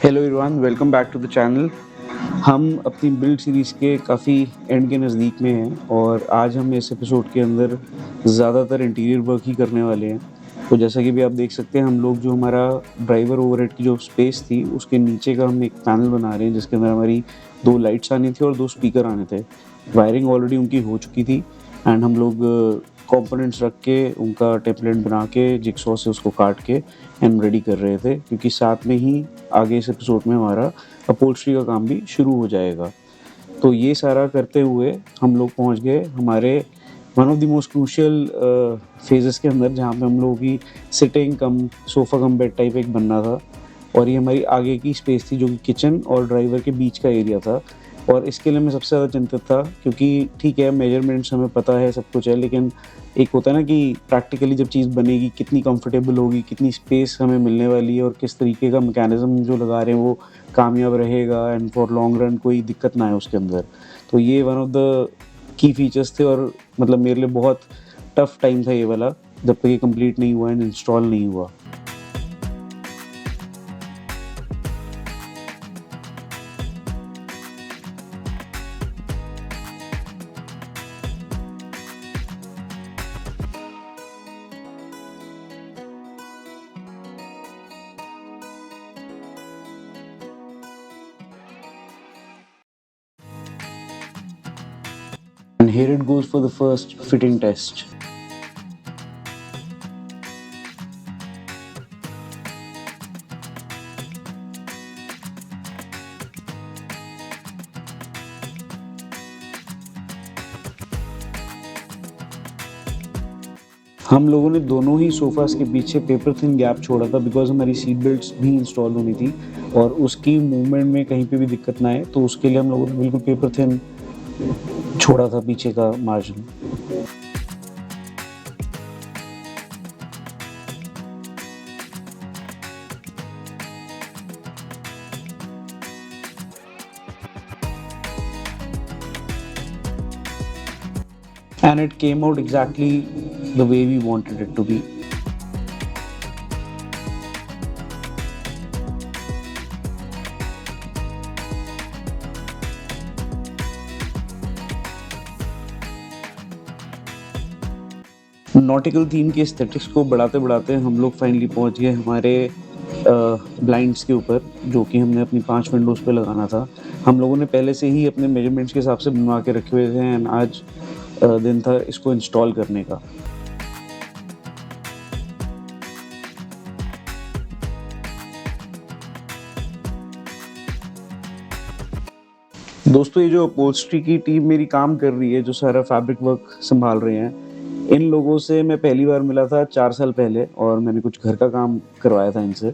Hello everyone, welcome back to the channel. हम अपनी build series के काफ़ी एंड के नज़दीक में हैं और आज हम इस एपिसोड के अंदर ज़्यादातर इंटीरियर वर्क ही करने वाले हैं। तो जैसा कि भी आप देख सकते हैं, हम लोग जो हमारा ड्राइवर ओवरहेड की जो स्पेस थी, उसके नीचे का हम एक पैनल बना रहे हैं जिसके अंदर हमारी 2 लाइट्स आनी थी और 2 स्पीकर आने थे। वायरिंग ऑलरेडी उनकी हो चुकी थी एंड हम लोग कंपोनेंट्स रख के उनका टेम्पलेट बना के जिगसॉ से उसको काट के एंड रेडी कर रहे थे, क्योंकि साथ में ही आगे इस एपिसोड में हमारा अपहोल्स्ट्री का काम भी शुरू हो जाएगा। तो ये सारा करते हुए हम लोग पहुंच गए हमारे one of the most crucial phases के अंदर, जहाँ पे हम लोगों की सिटिंग कम सोफ़ा कम बेड टाइप एक बनना था। और ये हमारी आगे की स्पेस थी जो कि किचन और ड्राइवर के बीच का एरिया था। और इसके लिए मैं सबसे ज़्यादा चिंतित था, क्योंकि ठीक है, मेजरमेंट्स हमें पता है, सब कुछ है, लेकिन एक होता है ना कि प्रैक्टिकली जब चीज़ बनेगी कितनी कंफर्टेबल होगी, कितनी स्पेस हमें मिलने वाली है और किस तरीके का मैकेनिज़्म जो लगा रहे हैं वो कामयाब रहेगा एंड फॉर लॉन्ग रन कोई दिक्कत ना आए उसके अंदर। तो ये one of the key features थे और मतलब मेरे लिए बहुत टफ टाइम था ये वाला, जब तक ये कंप्लीट नहीं हुआ एंड इंस्टॉल नहीं हुआ। And here it goes for the first fitting test. हम लोगों ने दोनों ही सोफ़ास के पीछे पेपर थिन गैप छोड़ा था, बिकॉज़ हमारी सीट बेल्ट्स भी इंस्टॉल होनी थी और उसकी मूवमेंट में कहीं पे भी दिक्कत ना आए, तो उसके लिए हम लोगों ने बिल्कुल पेपर थिन छोड़ा था पीछे का margin. And it came out exactly the way we wanted it to be. Nautical theme की एस्थेटिक्स को बढ़ाते-बढ़ाते हम लोग फाइनली पहुँच गए हमारे ब्लाइंड्स के ऊपर, जो कि हमने अपनी 5 विंडोज़ पे लगाना था। हम लोगों ने पहले से ही अपने मेजरमेंट्स के हिसाब से बनवा के रखे हुए थे एंड आज दिन था इसको इंस्टॉल करने का। दोस्तों, ये जो अपहोल्स्ट्री की टीम मेरी काम कर रही है, जो सारा फैब्रिक वर्क सँभाल रहे हैं, इन लोगों से मैं पहली बार मिला था 4 साल पहले और मैंने कुछ घर का काम करवाया था इनसे।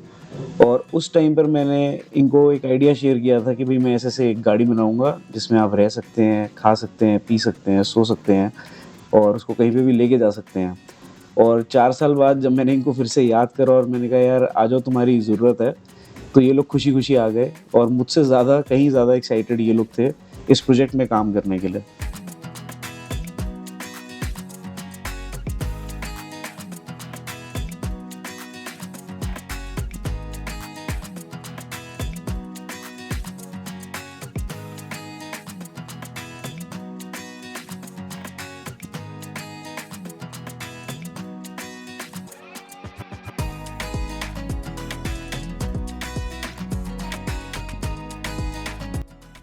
और उस टाइम पर मैंने इनको एक आइडिया शेयर किया था कि भई मैं ऐसे-ऐसे एक गाड़ी बनाऊँगा, जिसमें आप रह सकते हैं, खा सकते हैं, पी सकते हैं, सो सकते हैं और उसको कहीं पे भी लेके जा सकते हैं। और 4 साल बाद जब मैंने इनको फिर से याद करा और मैंने कहा, यार आ जाओ, तुम्हारी ज़रूरत है, तो ये लोग खुशी-खुशी आ गए और मुझसे ज़्यादा, कहीं ज़्यादा एक्साइटेड ये लोग थे इस प्रोजेक्ट में काम करने के लिए।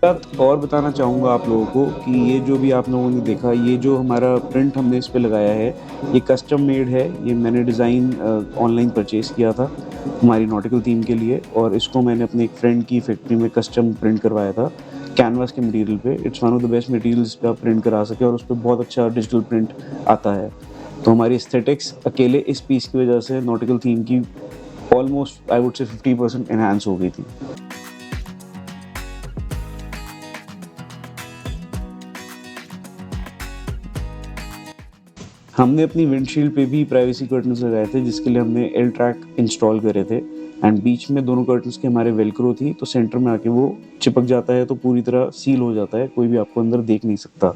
बात और बताना चाहूँगा आप लोगों को कि ये जो भी आप लोगों ने देखा, ये जो हमारा प्रिंट हमने इस पे लगाया है, ये कस्टम मेड है। ये मैंने डिज़ाइन ऑनलाइन परचेज़ किया था हमारी नॉटिकल थीम के लिए और इसको मैंने अपने एक फ्रेंड की फैक्ट्री में कस्टम प्रिंट करवाया था कैनवास के मटेरियल पे। It's one of the best material जिस पे आप प्रिंट करा सकें और उस पे बहुत अच्छा डिजिटल प्रिंट आता है। तो हमारी एस्थेटिक्स अकेले इस पीस की वजह से नॉटिकल थीम की almost I would say 50% enhance हो गई थी। हमने अपनी विंडशील्ड पे भी प्राइवेसी कर्टन्स लगाए थे, जिसके लिए हमने एल ट्रैक इंस्टॉल करे थे एंड बीच में दोनों कर्टन्स के हमारे वेलक्रो थी, तो सेंटर में आके वो चिपक जाता है, तो पूरी तरह सील हो जाता है, कोई भी आपको अंदर देख नहीं सकता।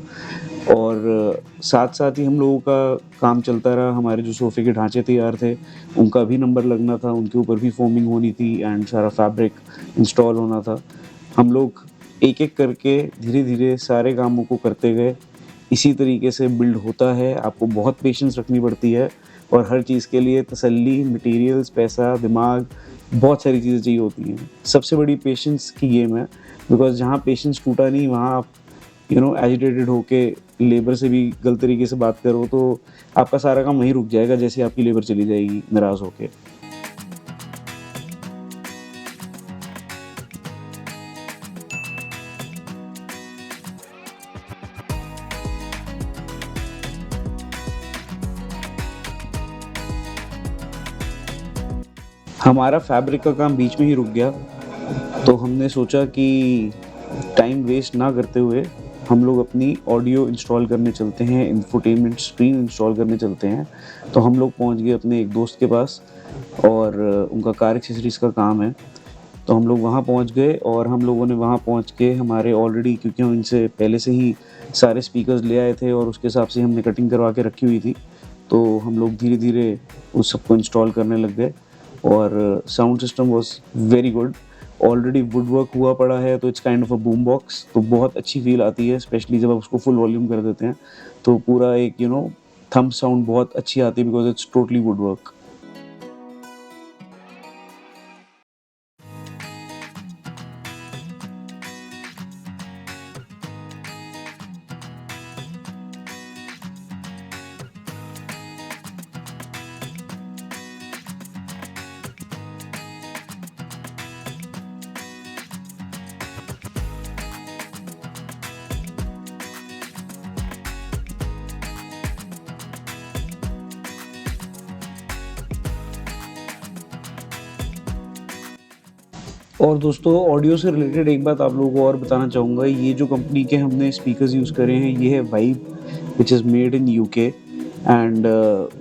और साथ साथ ही हम लोगों का काम चलता रहा, हमारे जो सोफ़े के ढांचे तैयार थे उनका भी नंबर लगना था, उनके ऊपर भी फोमिंग होनी थी एंड सारा फैब्रिक इंस्टॉल होना था। हम लोग एक-एक करके धीरे-धीरे सारे कामों को करते गए। इसी तरीके से बिल्ड होता है, आपको बहुत पेशेंस रखनी पड़ती है और हर चीज़ के लिए तसल्ली, मटीरियल्स, पैसा, दिमाग, बहुत सारी चीज़ें चाहिए होती हैं। सबसे बड़ी पेशेंस की गेम है, बिकॉज़ जहाँ पेशेंस टूटा नहीं वहाँ आप एजिटेटेड होके लेबर से भी गलत तरीके से बात करो तो आपका सारा काम वहीं रुक जाएगा, जैसे आपकी लेबर चली जाएगी नाराज़ होके। हमारा फैब्रिक का काम बीच में ही रुक गया, तो हमने सोचा कि टाइम वेस्ट ना करते हुए हम लोग अपनी ऑडियो इंस्टॉल करने चलते हैं, इंफोटेनमेंट स्क्रीन इंस्टॉल करने चलते हैं। तो हम लोग पहुंच गए अपने एक दोस्त के पास और उनका कार एक्सेसरीज़ का काम है, तो हम लोग वहाँ पहुँच गए और हम लोगों ने वहाँ पहुँच के हमारे ऑलरेडी, क्योंकि हम इनसे पहले से ही सारे स्पीकर्स ले आए थे और उसके हिसाब से हमने कटिंग करवा के रखी हुई थी, तो हम लोग धीरे-धीरे उस सबको इंस्टॉल करने लग गए और sound system was very good. Already would work हुआ पड़ा है, तो it's kind of a boom box, तो बहुत अच्छी फ़ील आती है, स्पेशली जब आप उसको फुल वॉल्यूम कर देते हैं, तो पूरा एक थंब साउंड बहुत अच्छी आती है because it's totally would work. और दोस्तों, ऑडियो से रिलेटेड एक बात आप लोगों को और बताना चाहूँगा, ये जो कंपनी के हमने स्पीकर्स यूज़ करे हैं, ये है vibe, which is made in UK and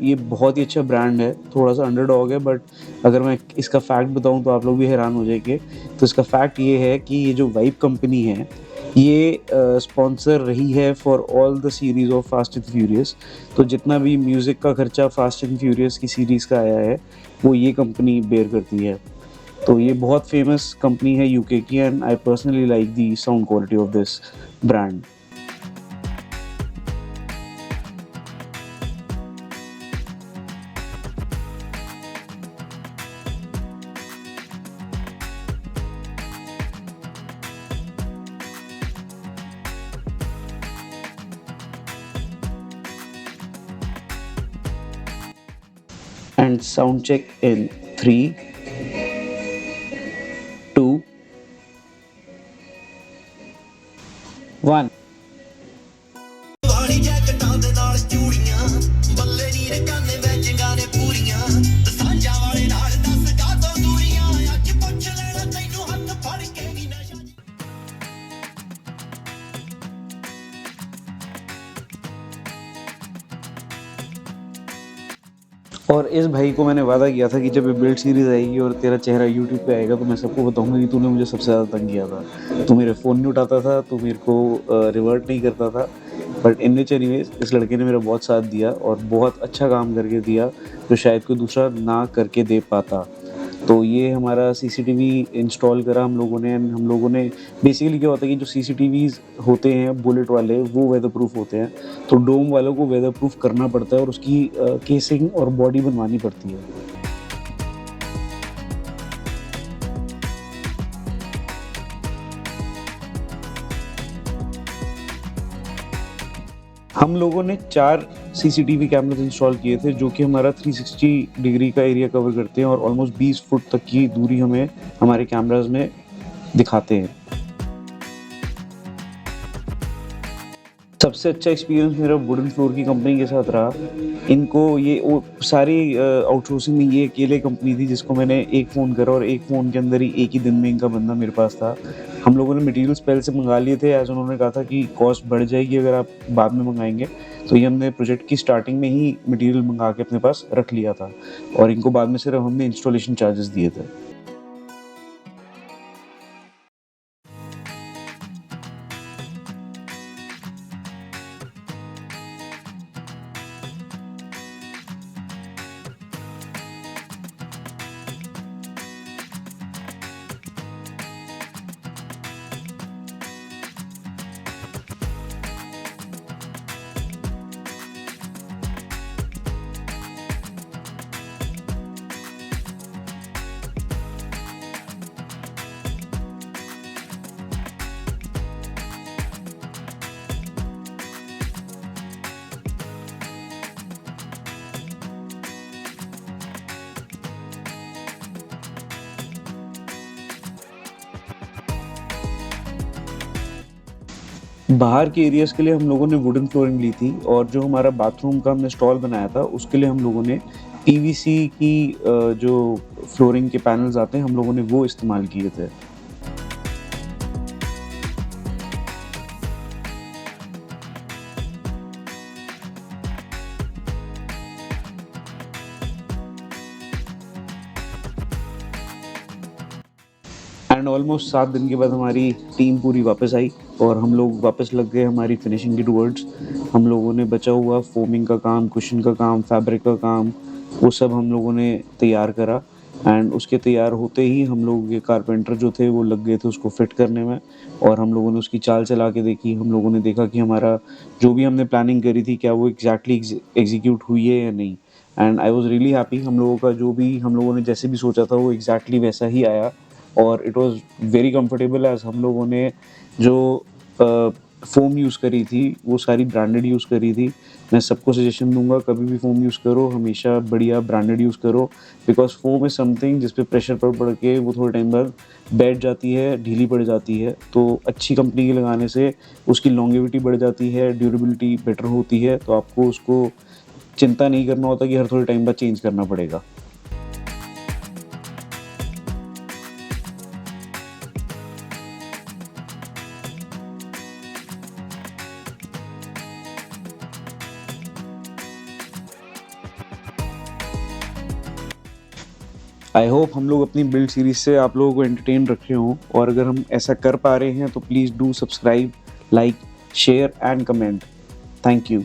ये बहुत ही अच्छा ब्रांड है, थोड़ा-सा अंडरडॉग है, बट अगर मैं इसका फैक्ट बताऊँ तो आप लोग भी हैरान हो जाएँगे। तो इसका फैक्ट ये है कि ये जो वाइब कंपनी है, ये स्पॉन्सर रही है for all the series of fast and furious. तो जितना भी म्यूज़िक का खर्चा फास्ट एंड फ्यूरियस की सीरीज़ का आया है, वो ये कंपनी बेयर करती है। तो ये बहुत फेमस कंपनी है यूके की and I personally like the sound quality of this brand. And sound check in 3, 2, 1। ਵਾਲੀ ਜੈਕਟਾਂ ਦੇ ਨਾਲ ਚੂੜੀਆਂ ਬੱਲੇ ਨੀ ਰੇ ਕੰਨੇ ਵਿੱਚ ਗਾਣੇ ਪੂਰੀਆਂ ਸਾਂਝਾਂ ਵਾਲੇ ਨਾਲ ਦੱਸ ਜਾ ਤੋਂ ਦੂਰੀਆਂ ਅੱਜ ਪੁੱਛ ਲੈਣਾ ਤੈਨੂੰ ਹੱਥ ਫੜ ਕੇ ਨੀ ਨਸ਼ਾ और इस भाई को मैंने वादा किया था कि जब ये बिल्ड सीरीज़ आएगी और तेरा चेहरा यूट्यूब पे आएगा तो मैं सबको बताऊंगा कि तूने मुझे सबसे ज़्यादा तंग किया था। तू मेरे फ़ोन नहीं उठाता था, तू मेरे को रिवर्ट नहीं करता था, बट इन विच एनीवेज इस लड़के ने मेरा बहुत साथ दिया और बहुत अच्छा काम करके दिया, जो शायद कोई दूसरा ना करके दे पाता। तो ये हमारा सीसीटीवी इंस्टॉल करा हम लोगों ने एंड हम लोगों ने बेसिकली क्या होता है कि जो सीसीटीवीज़ होते हैं बुलेट वाले, वो वेदर प्रूफ होते हैं, तो डोम वालों को वेदर प्रूफ करना पड़ता है और उसकी केसिंग और बॉडी बनवानी पड़ती है। हम लोगों ने 4 सीसीटीवी कैमरास इंस्टॉल किए थे, जो कि हमारा 360 डिग्री का एरिया कवर करते हैं और ऑलमोस्ट 20 फुट तक की दूरी हमें हमारे कैमरास में दिखाते हैं। सबसे अच्छा एक्सपीरियंस मेरा वुडन फ्लोर की कंपनी के साथ रहा। इनको ये वो सारी आउटसोर्सिंग में ये अकेले कंपनी थी जिसको मैंने एक फ़ोन करा और एक फ़ोन के अंदर ही एक ही दिन में इनका बंदा मेरे पास था। हम लोगों ने मटीरियल्स पहले से मँगा लिए थे एज़ उन्होंने कहा था कि कॉस्ट बढ़ जाएगी अगर आप बाद में मँगाएँगे। तो ये हमने प्रोजेक्ट की स्टार्टिंग में ही मटीरियल मँगा के अपने पास रख लिया था और इनको बाद में सिर्फ़ हमने इंस्टॉलेशन चार्जेस दिए थे। बाहर के एरियाज़ के लिए हम लोगों ने वुडन फ्लोरिंग ली थी और जो हमारा बाथरूम का हमने स्टॉल बनाया था उसके लिए हम लोगों ने पीवीसी की जो फ्लोरिंग के पैनल्स आते हैं हम लोगों ने वो इस्तेमाल किए थे। एंड ऑलमोस्ट 7 दिन के बाद हमारी टीम पूरी वापस आई और हम लोग वापस लग गए हमारी फिनिशिंग के टुवर्ड्स। हम लोगों ने बचा हुआ फोमिंग का काम, कुशन का काम, फैब्रिक का काम, वो सब हम लोगों ने तैयार करा एंड उसके तैयार होते ही हम लोग ये कारपेंटर जो थे वो लग गए थे उसको फिट करने में और हम लोगों ने उसकी चाल चला के देखी। हम लोगों ने देखा कि हमारा जो भी हमने प्लानिंग करी थी क्या वो एग्जैक्टली एग्जीक्यूट हुई है या नहीं। And I was really happy. हम लोगों का जो भी हम लोगों ने जैसे भी सोचा था वो एग्जैक्टली वैसा ही आया और it was very comfortable as हम लोगों ने जो फ़ोम यूज़ करी थी वो सारी ब्रांडेड यूज़ करी थी। मैं सबको सजेशन दूँगा कभी भी फ़ोम यूज़ करो हमेशा बढ़िया ब्रांडेड यूज़ करो बिकॉज़ फ़ोम इज़ समथिंग जिस पे प्रेशर पड़ के वो थोड़े टाइम बाद बैठ जाती है, ढीली पड़ जाती है। तो अच्छी कंपनी के लगाने से उसकी लॉन्गेविटी बढ़ जाती है, ड्यूरेबिलिटी बेटर होती है, तो आपको उसको चिंता नहीं करना होता कि हर थोड़े टाइम बाद चेंज करना पड़ेगा। आई होप हम लोग अपनी बिल्ड सीरीज से आप लोगों को एंटरटेन रख रहे हों और अगर हम ऐसा कर पा रहे हैं तो please do subscribe, like, share and comment. Thank you.